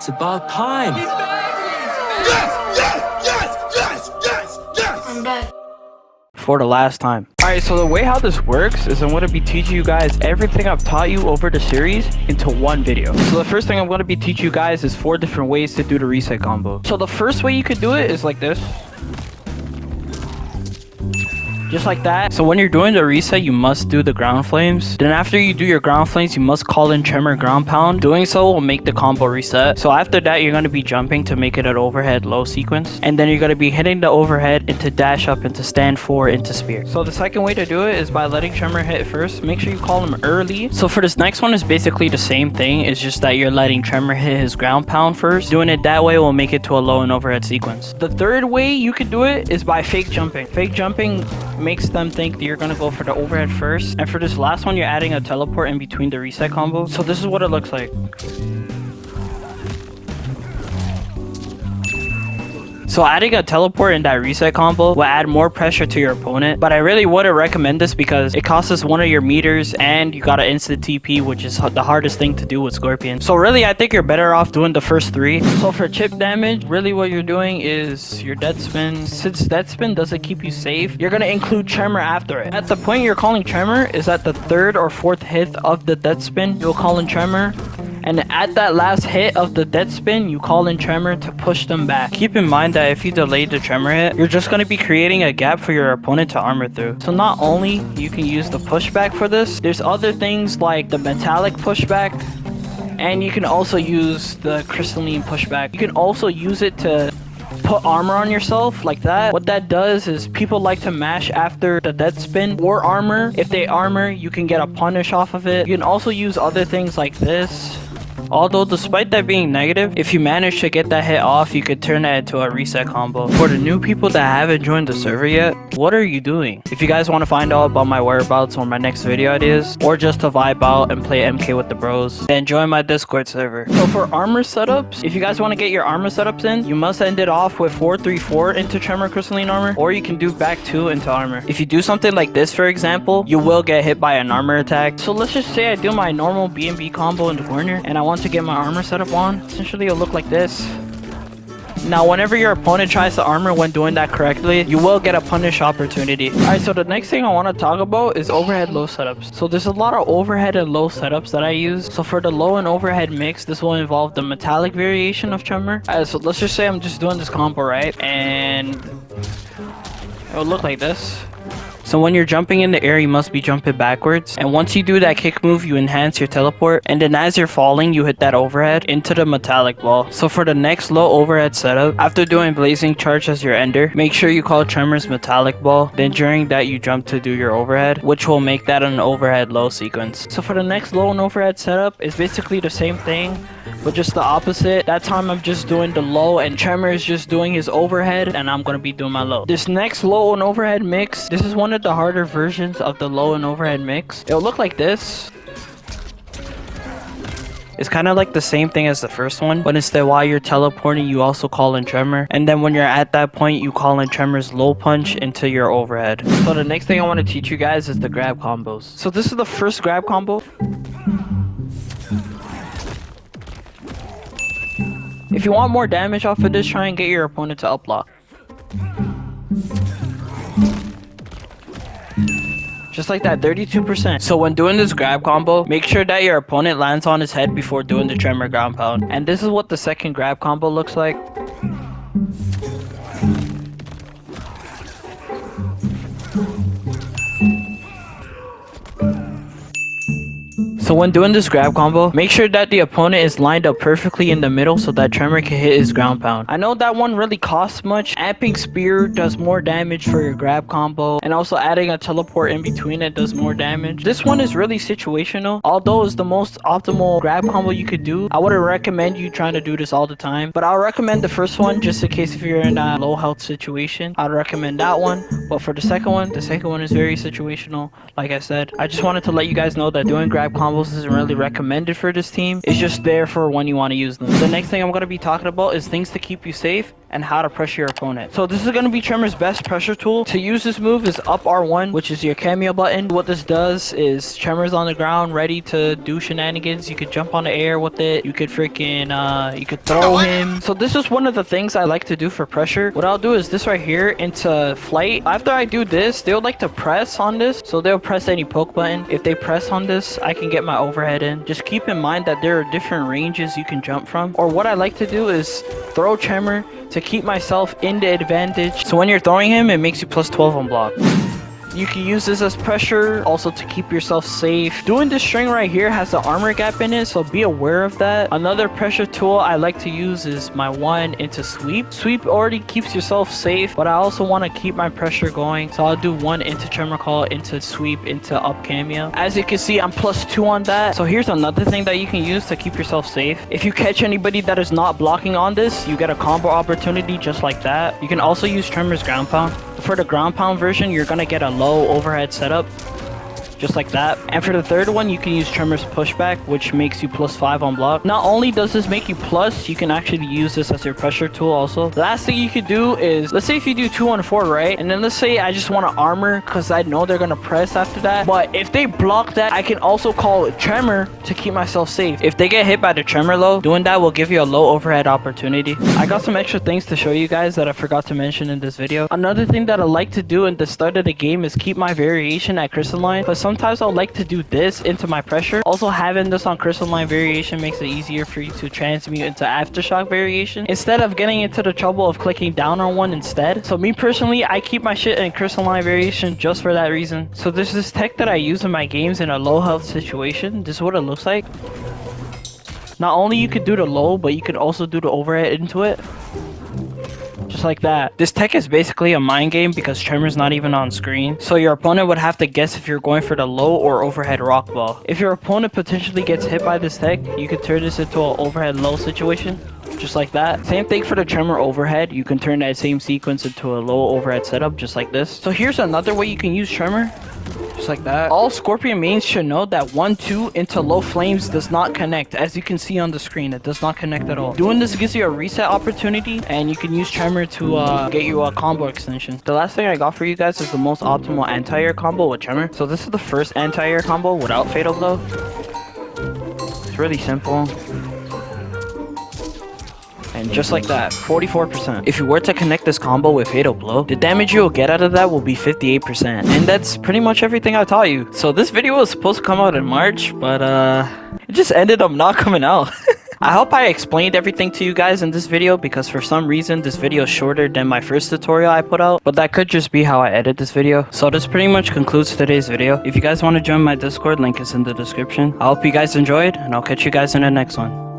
It's about time. Yes! I'm dead. For the last time. Alright, so the way how this works is I'm going to be teaching you guys everything I've taught you over the series into one video. So the first thing I'm going to be teaching you guys is 4 different ways to do the reset combo. So the first way you could do it is like this. Just like that. So when you're doing the reset, you must do the ground flames. Then after you do your ground flames, you must call in Tremor ground pound. Doing so will make the combo reset. So after that, you're going to be jumping to make it an overhead low sequence. And then you're going to be hitting the overhead into dash up into stand 4 into spear. So the second way to do it is by letting Tremor hit first. Make sure you call him early. So for this next one is basically the same thing. It's just that you're letting Tremor hit his ground pound first. Doing it that way will make it to a low and overhead sequence. The third way you could do it is by fake jumping. Fake jumping makes them think that you're gonna go for the overhead first, and for this last one you're adding a teleport in between the reset combo. So this is what it looks like. So adding a teleport in that reset combo will add more pressure to your opponent, but I really wouldn't recommend this because it costs one of your meters and you gotta instant TP, which is the hardest thing to do with Scorpion. So really I think you're better off doing the first 3. So for chip damage, really what you're doing is your dead spin. Since dead spin doesn't keep you safe, you're gonna include Tremor after it. At the point you're calling Tremor is at the 3rd or 4th hit of the dead spin, you'll call in Tremor. And at that last hit of the dead spin, you call in Tremor to push them back. Keep in mind that if you delay the Tremor hit, you're just going to be creating a gap for your opponent to armor through. So not only you can use the pushback for this, there's other things like the metallic pushback, and you can also use the crystalline pushback. You can also use it to put armor on yourself like that. What that does is people like to mash after the dead spin or armor. If they armor, you can get a punish off of it. You can also use other things like this. Although despite that being negative, if you manage to get that hit off, you could turn that into a reset combo. For the new people that haven't joined the server yet, what are you doing? If you guys want to find out about my whereabouts or my next video ideas, or just to vibe out and play MK with the bros, then join my Discord server. So for armor setups, if you guys want to get your armor setups in, you must end it off with 434 into Tremor crystalline armor, or you can do back 2 into armor. If you do something like this, for example, you will get hit by an armor attack. So let's just say I do my normal B&B combo in the corner, and I want to get my armor setup on. Essentially it'll look like this. Now whenever your opponent tries to armor when doing that correctly, you will get a punish opportunity. Alright, so the next thing I want to talk about is overhead low setups. So there's a lot of overhead and low setups that I use. So for the low and overhead mix, this will involve the metallic variation of Tremor. Alright, so let's just say I'm just doing this combo, right? And it'll look like this. So when you're jumping in the air, you must be jumping backwards. And once you do that kick move, you enhance your teleport. And then as you're falling, you hit that overhead into the metallic ball. So for the next low overhead setup, after doing blazing charge as your ender, make sure you call Tremor's metallic ball. Then during that, you jump to do your overhead, which will make that an overhead low sequence. So for the next low and overhead setup, it's basically the same thing, but just the opposite. That time I'm just doing the low and Tremor is just doing his overhead, and I'm gonna be doing my low. This next low and overhead mix, this is one of the harder versions of the low and overhead mix. It'll look like this. It's kind of like the same thing as the first one, but instead while you're teleporting, you also call in Tremor. And then when you're at that point, you call in Tremor's low punch into your overhead. So the next thing I want to teach you guys is the grab combos. So this is the first grab combo. If you want more damage off of this, try and get your opponent to up lock. Just like that, 32%. So when doing this grab combo, make sure that your opponent lands on his head before doing the Tremor ground pound. And this is what the second grab combo looks like. So when doing this grab combo, make sure that the opponent is lined up perfectly in the middle so that Tremor can hit his ground pound. I know that one really costs much. Amping spear does more damage for your grab combo, and also adding a teleport in between it does more damage. This one is really situational. Although it's the most optimal grab combo you could do, I wouldn't recommend you trying to do this all the time. But I'll recommend the first one just in case if you're in a low health situation. I'd recommend that one. But for the second one is very situational. Like I said, I just wanted to let you guys know that doing grab combos combos isn't really recommended for this team. It's just there for when you want to use them. The next thing I'm going to be talking about is things to keep you safe and how to pressure your opponent. So this is going to be Tremor's best pressure tool. To use this move is up R1, which is your cameo button. What this does is Tremor's on the ground ready to do shenanigans. You could jump on the air with it. You could freaking you could throw him. So this is one of the things I like to do for pressure. What I'll do is this right here into flight. After I do this, they'll like to press on this, so they'll press any poke button. If they press on this, I can get my overhead in. Just keep in mind that there are different ranges you can jump from. Or what I like to do is throw Tremor to keep myself in the advantage. So when you're throwing him, it makes you plus 12 on block. You can use this as pressure, also to keep yourself safe. Doing this string right here has an armor gap in it, so be aware of that. Another pressure tool I like to use is my one into sweep. Sweep already keeps yourself safe, but I also want to keep my pressure going, so I'll do one into tremor call, into sweep, into up cameo. As you can see, I'm plus 2 on that. So here's another thing that you can use to keep yourself safe. If you catch anybody that is not blocking on this, you get a combo opportunity just like that. You can also use Tremor's ground pound. For the ground pound version, you're gonna get a low overhead setup, just like that. And for the third one, you can use Tremor's pushback, which makes you plus 5 on block. Not only does this make you plus, you can actually use this as your pressure tool also. The last thing you could do is, let's say if you do 2 on 4, right? And then let's say I just want to armor because I know they're gonna press after that. But if they block that, I can also call Tremor to keep myself safe. If they get hit by the Tremor low, doing that will give you a low overhead opportunity. I got some extra things to show you guys that I forgot to mention in this video. Another thing that I like to do in the start of the game is keep my variation at crystalline, but sometimes I'll like to do this into my pressure. Also, having this on crystalline variation makes it easier for you to transmute into aftershock variation instead of getting into the trouble of clicking down on one instead. So me personally, I keep my shit in crystalline variation just for that reason. So there's this tech that I use in my games in a low health situation. This is what it looks like. Not only you could do the low, but you could also do the overhead into it. Just like that. This tech is basically a mind game because Tremor's not even on screen. So your opponent would have to guess if you're going for the low or overhead rock ball. If your opponent potentially gets hit by this tech, you could turn this into an overhead low situation. Just like that. Same thing for the Tremor overhead. You can turn that same sequence into a low overhead setup just like this. So here's another way you can use Tremor. Just like that. All Scorpion mains should know that 1-2 into low flames does not connect. As you can see on the screen, it does not connect at all. Doing this gives you a reset opportunity, and you can use Tremor to get you a combo extension. The last thing I got for you guys is the most optimal anti-air combo with Tremor. So this is the first anti-air combo without Fatal Blow. It's really simple. And just like that, 44%. If you were to connect this combo with Fatal Blow, the damage you'll get out of that will be 58%. And that's pretty much everything I taught you. So this video was supposed to come out in March, but it just ended up not coming out. I hope I explained everything to you guys in this video, because for some reason this video is shorter than my first tutorial I put out, but that could just be how I edit this video. So this pretty much concludes today's video. If you guys want to join my Discord, link is in the description. I hope you guys enjoyed, and I'll catch you guys in the next one.